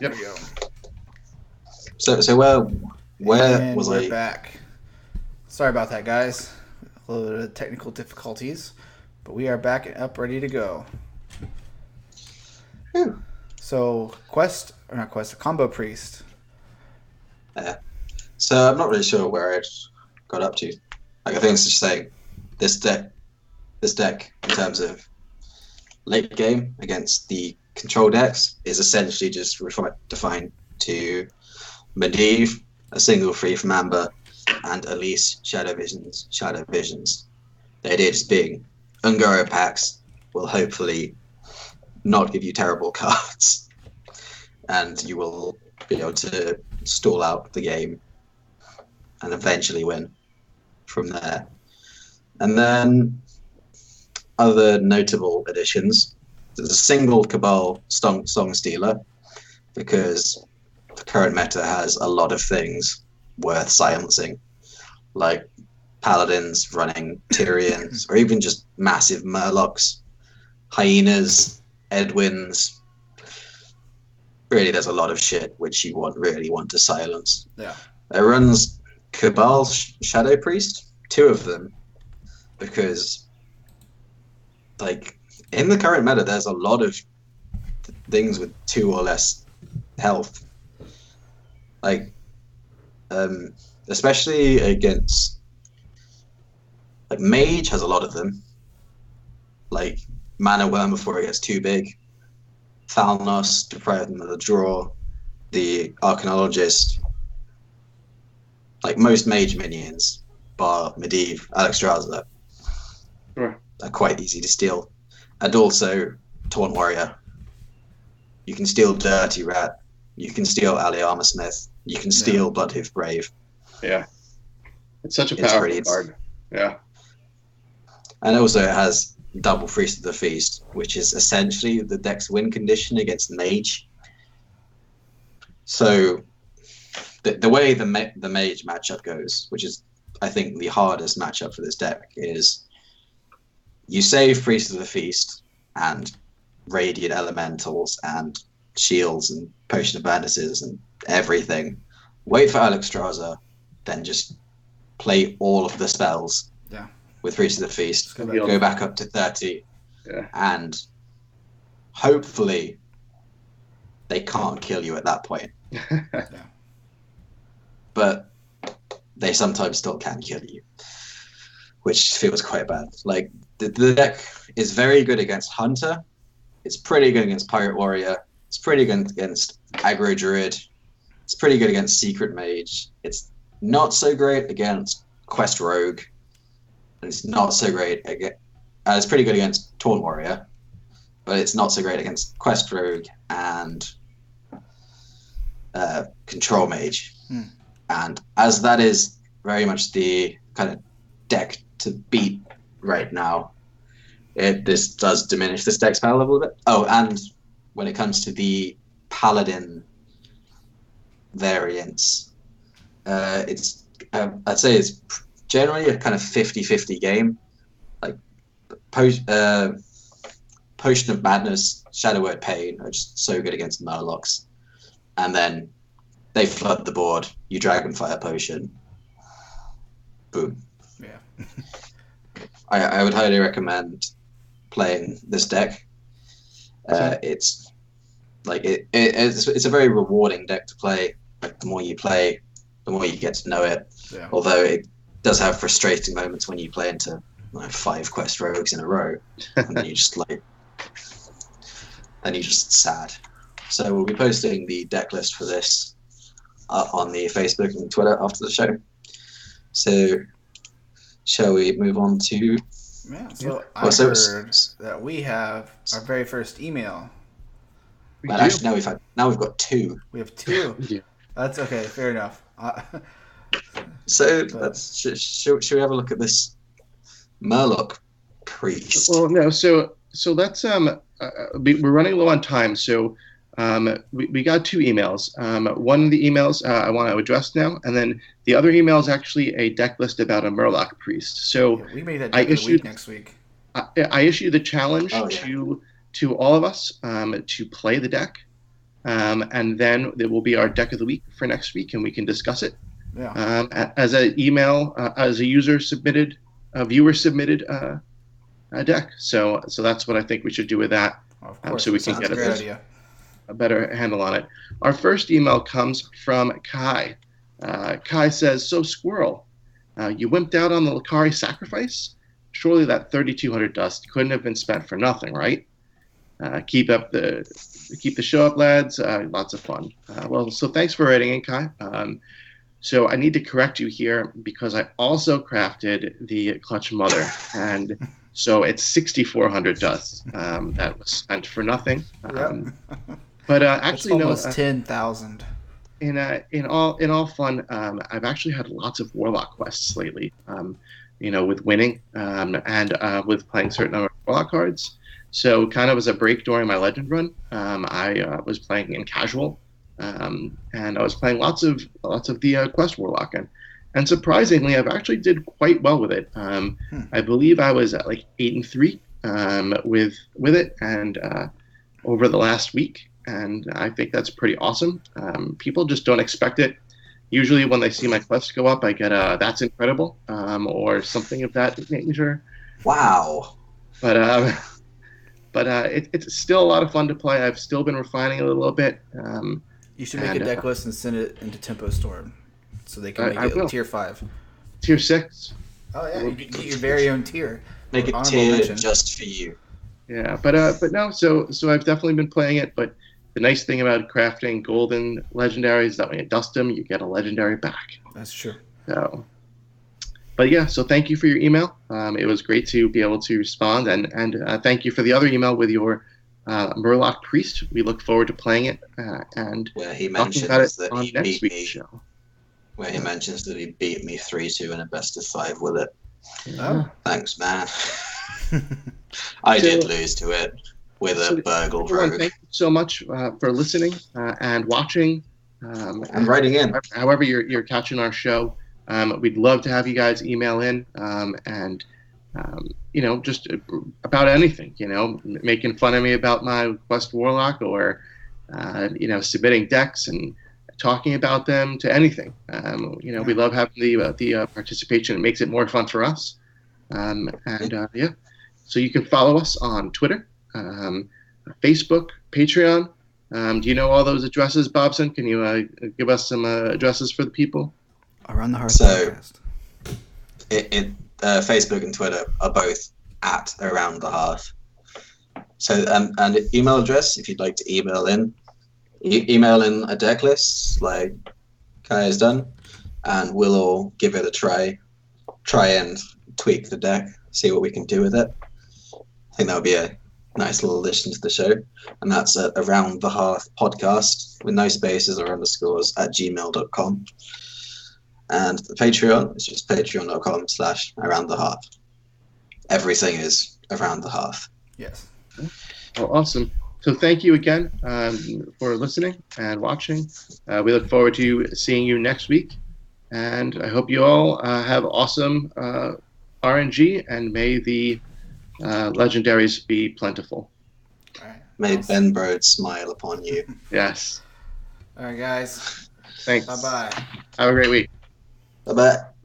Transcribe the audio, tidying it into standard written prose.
Yep. There you go. So where And was we're I? back. Sorry about that, guys. A little bit of technical difficulties, but we are back and up, ready to go. Whew. So, Combo Priest. So I'm not really sure where I got up to. Like I think it's just saying this deck in terms of late game against the control decks is essentially just defined to Medivh, a single free from Amber, and Elise Shadow Visions. The idea just being Ungoro packs will hopefully not give you terrible cards, and you will be able to stall out the game and eventually win from there. And then other notable additions. There's a single Cabal Song Stealer because the current meta has a lot of things worth silencing, like Paladins running Tyrians, or even just massive Murlocs, Hyenas, Edwins. Really, there's a lot of shit which you really want to silence. Yeah. It runs Cabal Shadow Priest, 2 of them, because like in the current meta, there's a lot of things with 2 or less health. Like, especially against like Mage has a lot of them. Like Mana Worm before it gets too big. Thalnos, Deprived of the Draw, the Arcanologist. Like most Mage minions, bar Medivh, Alexstrasza, Sure. are quite easy to steal. And also Taunt Warrior. You can steal Dirty Rat. You can steal Ali Armorsmith. You can steal Bloodhoof Brave. Yeah. It's such a It's powerful pretty- card. Yeah. And also it has double Priest of the Feast, which is essentially the deck's win condition against Mage. So the way the Mage matchup goes, which is I think the hardest matchup for this deck, is you save Priest of the Feast and Radiant Elementals and Shields and Potion of Bandages and everything. Wait for Alexstrasza, then just play all of the spells with Priest of the Feast. Go back up to 30. Yeah. And hopefully they can't kill you at that point. But they sometimes still can kill you, which feels quite bad. Like the deck is very good against Hunter. It's pretty good against Pirate Warrior. It's pretty good against Aggro Druid. It's pretty good against Secret Mage. It's not so great against Quest Rogue. And it's not so great against... it's pretty good against Taunt Warrior. But it's not so great against Quest Rogue and Control Mage. And as that is very much the kind of deck to beat right now, this does diminish this deck's power level a bit. Oh, and when it comes to the Paladin variants, it's I'd say it's generally a kind of 50-50 game. Like Potion of Madness, Shadow Word Pain are just so good against Murlocs. And then they flood the board, you Dragonfire Potion. Boom. Yeah. I would highly recommend playing this deck. It's like it's a very rewarding deck to play. Like the more you play, the more you get to know it. Yeah. Although it does have frustrating moments when you play into 5 Quest Rogues in a row, and then you're just sad. So we'll be posting the deck list for this on the Facebook and Twitter after the show. So shall we move on to... Yeah, so I Well, so- heard that we have our very first email. Well, actually, now we've got 2. We have 2. Yeah. That's okay, fair enough. So should we have a look at this Murloc Priest? Well, no. So let's we're running low on time. So we got 2 emails. One of the emails I want to address now, and then the other email is actually a deck list about a Murloc Priest. So We made that I deck of the week issued- next week. I issued the challenge Oh, yeah. to all of us to play the deck. and then it will be our deck of the week for next week, and we can discuss it. Yeah. As an email, as a viewer submitted a deck. So that's what I think we should do with that. Of course. So we can get a great idea. a better handle on it. Our first email comes from Kai. Kai says, "So Squirrel, you wimped out on the Lakari sacrifice? Surely that 3,200 dust couldn't have been spent for nothing, right? Keep the show up, lads. Lots of fun." Well, so thanks for writing in, Kai. So I need to correct you here because I also crafted the Clutch Mother, and so it's 6,400 dust that was spent for nothing. But actually, it's almost 10,000. In all fun, I've actually had lots of Warlock quests lately. With winning and with playing certain number of Warlock cards. So kind of as a break during my Legend run, I was playing in casual. And I was playing lots of the Quest Warlock, and surprisingly, I've actually did quite well with it. I believe I was at like 8-3 with it, and over the last week, and I think that's pretty awesome. People just don't expect it. Usually, when they see my quest go up, I get "That's incredible" or something of that nature. Wow! But it's still a lot of fun to play. I've still been refining it a little bit. You should make a deck list and send it into Tempo Storm so they can make it tier 5. Tier 6. Oh yeah, you get your very own tier. Make it tier just for you. Yeah, but no, so I've definitely been playing it, but the nice thing about crafting golden legendaries is that when you dust them, you get a legendary back. That's true. So, but yeah, so thank you for your email. It was great to be able to respond, and thank you for the other email with your Murloc Priest. We look forward to playing it and where he talking mentions about it that on he next beat week's me. show. Where he mentions that he beat me 3-2 in a best of 5 with it. Oh. Thanks, man. I did lose to it with a Burgle Rogue. Thank you so much for listening and watching. And writing in. However you're catching our show. We'd love to have you guys email in and just about anything, making fun of me about my Quest Warlock or, submitting decks and talking about them to anything. We love having the participation. It makes it more fun for us. So you can follow us on Twitter, Facebook, Patreon. Do you know all those addresses, Bobson? Can you give us some addresses for the people? Around the Hearth podcast. So, Facebook and Twitter are both at Around the Hearth. So, and email address, if you'd like to email in, email in a deck list like Kai has done, and we'll all give it a try and tweak the deck, see what we can do with it. I think that would be a nice little addition to the show. And that's at Around the Hearth podcast with no spaces or underscores at gmail.com. And the Patreon is just patreon.com/Around the Hearth. Everything is Around the Hearth. Yes. Oh, awesome. So thank you again for listening and watching. We look forward to seeing you next week. And I hope you all have awesome RNG, and may the legendaries be plentiful. All right. May Ben Brode smile upon you. Yes. All right, guys. Thanks. Bye-bye. Have a great week. Bye-bye.